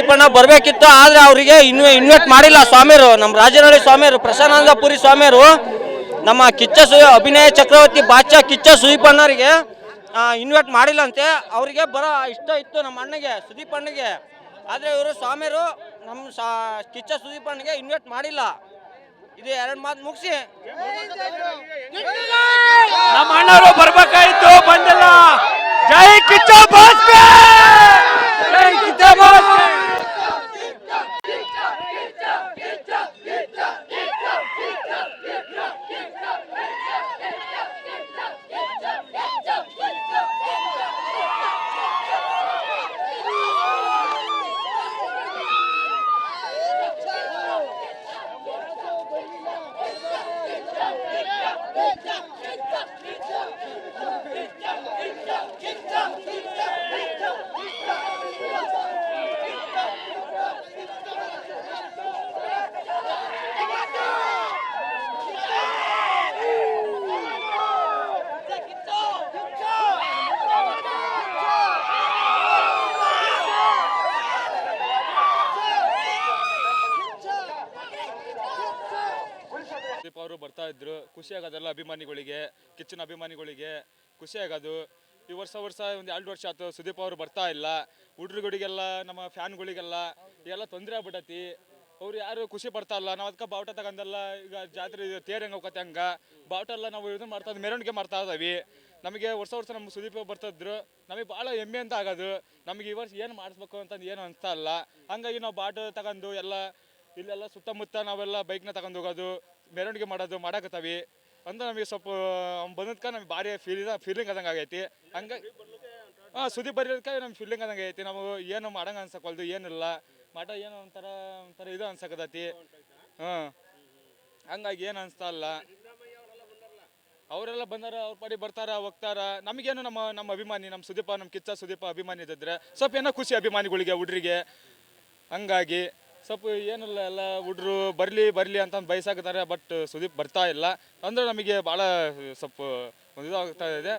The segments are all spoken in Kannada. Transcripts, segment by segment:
ಸುದೀಪಣ್ಣ ಬರಬೇಕಿತ್ತು. ಆದರೆ ಅವರಿಗೆ ಇನ್ವೈಟ್ ಮಾಡಿಲ್ಲ ಸ್ವಾಮಿಯರು. ನಮ್ಮ ರಾಜನಹಳ್ಳಿ ಸ್ವಾಮಿಯರು, ಪ್ರಸನ್ನಾನಂದಪುರಿ ಸ್ವಾಮಿಯರು ನಮ್ಮ ಅಭಿನಯ ಚಕ್ರವರ್ತಿ ಬಾದ್ಶಾ ಕಿಚ್ಚ ಸುದೀಪಣ್ಣರಿಗೆ ಇನ್ವೈಟ್ ಮಾಡಿಲ್ಲಂತೆ. ಅವರಿಗೆ ಬರೋ ಇಷ್ಟ ಇತ್ತು ನಮ್ಮ ಅಣ್ಣಗೆ, ಸುದೀಪಣ್ಣಗೆ. ಆದರೆ ಇವರು ಸ್ವಾಮಿಯರು ನಮ್ಮ ಕಿಚ್ಚ ಸುದೀಪಣ್ಣಗೆ ಇನ್ವೈಟ್ ಮಾಡಿಲ್ಲ. ಇದು ಎರಡು ಮಾತು ಮುಗಿಸಿ ನಮ್ಮ ಅಣ್ಣವರು ಬರ್ಬೇಕಾಯ್ತು, ಬಂದಿಲ್ಲ. ಜೈ ಕಿಚ್ಚ ಬಾಸ್ಕೆ, ಜೈ ಕಿಚ್ಚ ಬಾಸ್ಕೆ. ಅವರು ಬರ್ತಾ ಇದ್ರು, ಖುಷಿ ಆಗೋದೆಲ್ಲ ಅಭಿಮಾನಿಗಳಿಗೆ, ಕಿಚ್ಚನ ಅಭಿಮಾನಿಗಳಿಗೆ ಖುಷಿ ಆಗೋದು. ಈ ವರ್ಷ ಒಂದು 2 ವರ್ಷ ಆಯ್ತು ಸುದೀಪ್ ಅವರು ಬರ್ತಾ ಇಲ್ಲ. ಹುಡುಗರಿಗೆಲ್ಲ ನಮ್ಮ ಫ್ಯಾನ್ಗಳಿಗೆಲ್ಲ ಎಲ್ಲ ತೊಂದರೆ ಆಗ್ಬಿಟ್ಟತಿ. ಅವ್ರು ಯಾರು ಖುಷಿ ಪಡ್ತಾ ಇಲ್ಲ. ನಾವು ಅದಕ್ಕೆ ಬಾವುಟ ತಗೊಂಡೆಲ್ಲ ಈಗ ಜಾತ್ರೆ ತೇರ್ ಹೆಂಗೆ ಹೋಗತ್ತೆ ಹಂಗೆ ಬಾವುಟ ಎಲ್ಲ ನಾವು ಇದನ್ನು ಮಾಡ್ತಾ ಇದ್ವಿ, ಮೆರವಣಿಗೆ ಮಾಡ್ತಾ ಇದ್ದೀವಿ. ನಮಗೆ ವರ್ಷ ನಮ್ಮ ಸುದೀಪ್ ಬರ್ತಾಯಿದ್ರು, ನಮಗೆ ಭಾಳ ಹೆಮ್ಮೆ ಅಂತ ಆಗೋದು. ನಮಗೆ ಈ ವರ್ಷ ಏನು ಮಾಡಿಸ್ಬೇಕು ಅಂತಂದು ಏನು ಅನಿಸ್ತಾ ಇಲ್ಲ. ಹಂಗಾಗಿ ನಾವು ಬಾವುಟ ತಗೊಂಡು ಎಲ್ಲ ಇಲ್ಲೆಲ್ಲ ಸುತ್ತಮುತ್ತ ನಾವೆಲ್ಲ ಬೈಕ್ನ ತಗೊಂಡು ಹೋಗೋದು, ಮೆರವಣಿಗೆ ಮಾಡಾಕತ್ತೀವಿ ಅಂದ್ರೆ ನಮಗೆ ಸ್ವಲ್ಪ ಬಂದದ್ಕ ನಮ್ಗೆ ಭಾರಿ ಫೀಲಿಂಗ್ ಆದಂಗೆ ಆಗೈತಿ. ಹಂಗಾಗಿ ಸುದೀಪ್ ಬರೋದಕ್ಕೆ ನಮ್ಗೆ ಫೀಲಿಂಗ್ ಆದಂಗೆ ಐತಿ. ನಾವು ಏನು ಮಾಡಂಗೆ ಅನ್ಸಕ್ವಲ್ದು, ಏನಿಲ್ಲ ಮಠ ಏನೋ ಒಂಥರ ಇದು ಅನ್ಸಕತ್ತೈತಿ. ಹಂಗಾಗಿ ಏನು ಅನಿಸ್ತಾ ಇಲ್ಲ. ಅವರೆಲ್ಲ ಬಂದಾರ, ಅವ್ರ ಪಾಡಿ ಬರ್ತಾರ ಹೋಗ್ತಾರ. ನಮಗೇನು ನಮ್ಮ ಅಭಿಮಾನಿ, ನಮ್ಮ ಸುದೀಪ, ನಮ್ಮ ಕಿಚ್ಚ ಸುದೀಪ ಅಭಿಮಾನಿ ಇದ್ದಿದ್ರೆ ಸ್ವಲ್ಪ ಏನೋ ಖುಷಿ ಅಭಿಮಾನಿಗಳಿಗೆ, ಹುಡ್ರಿಗೆ. ಹಂಗಾಗಿ ಸ್ವಲ್ಪ ಏನಿಲ್ಲ, ಎಲ್ಲ ಹುಡ್ರು ಬರಲಿ ಅಂತ ಬಯಸಾಕತ್ತಾರೆ. ಬಟ್ ಸುದೀಪ್ ಬರ್ತಾ ಇಲ್ಲ ಅಂದರೆ ನಮಗೆ ಭಾಳ ಸ್ವಲ್ಪ ಇದು ಆಗ್ತಾ ಇದೆ.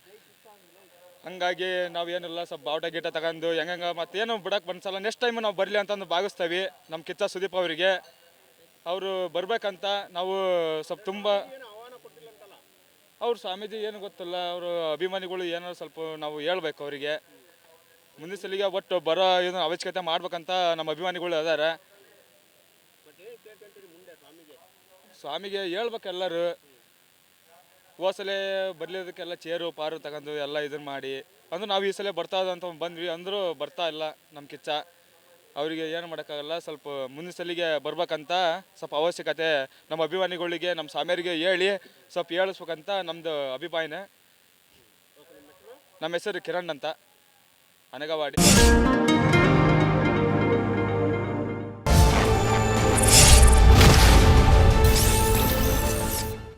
ಹಂಗಾಗಿ ನಾವೇನಿಲ್ಲ ಸ್ವಲ್ಪ ಬಾವುಟ ಗೀಟ ತಗೊಂಡು ಹೆಂಗೆ ಮತ್ತೇನು ಬಿಡಕ್ಕೆ ಬಂದ್ಸಲ್ಲ. ನೆಕ್ಸ್ಟ್ ಟೈಮ್ ನಾವು ಬರಲಿ ಅಂತಂದು ಭಾವಿಸ್ತೀವಿ ನಮ್ಮ ಕಿಚ್ಚ ಸುದೀಪ್ ಅವರಿಗೆ. ಅವರು ಬರಬೇಕಂತ ನಾವು ಸ್ವಲ್ಪ ತುಂಬ ಅವ್ರು ಸ್ವಾಮೀಜಿ ಏನು ಗೊತ್ತಿಲ್ಲ, ಅವರು ಅಭಿಮಾನಿಗಳು ಏನೋ ಸ್ವಲ್ಪ ನಾವು ಹೇಳ್ಬೇಕು ಅವರಿಗೆ. ಮುಂದಿನ ಸಲಿಗೆ ಒಟ್ಟು ಬರೋ ಏನು ಅವಶ್ಯಕತೆ ಮಾಡ್ಬೇಕಂತ ನಮ್ಮ ಅಭಿಮಾನಿಗಳು ಅದಾರೆ. ಸ್ವಾಮಿಗೆ ಹೇಳ್ಬೇಕು ಎಲ್ಲರೂ. ಹೋಸಲೆ ಬರ್ಲಿದಕ್ಕೆಲ್ಲ ಚೇರು ಪಾರು ತಗೊಂಡು ಎಲ್ಲ ಇದನ್ನು ಮಾಡಿ ಅಂದ್ರೆ ನಾವು ಈ ಸಲ ಬರ್ತಾ ಅಂತ ಬಂದ್ವಿ, ಅಂದರೂ ಬರ್ತಾ ಇಲ್ಲ ನಮ್ಮ ಕಿಚ್ಚ. ಅವರಿಗೆ ಏನು ಮಾಡೋಕ್ಕಾಗಲ್ಲ. ಸ್ವಲ್ಪ ಮುಂದಿನ ಸಲಿಗೆ ಬರ್ಬೇಕಂತ ಸ್ವಲ್ಪ ಅವಶ್ಯಕತೆ ನಮ್ಮ ಅಭಿಮಾನಿಗಳಿಗೆ, ನಮ್ಮ ಸ್ವಾಮಿಯರಿಗೆ ಹೇಳಿ ಸ್ವಲ್ಪ ಹೇಳಿಸ್ಬೇಕಂತ ನಮ್ಮದು ಅಭಿಪ್ರಾಯನೇ. ನಮ್ಮ ಹೆಸರು ಕಿರಣ್ ಅಂತ, ಅನಗವಾಡಿ.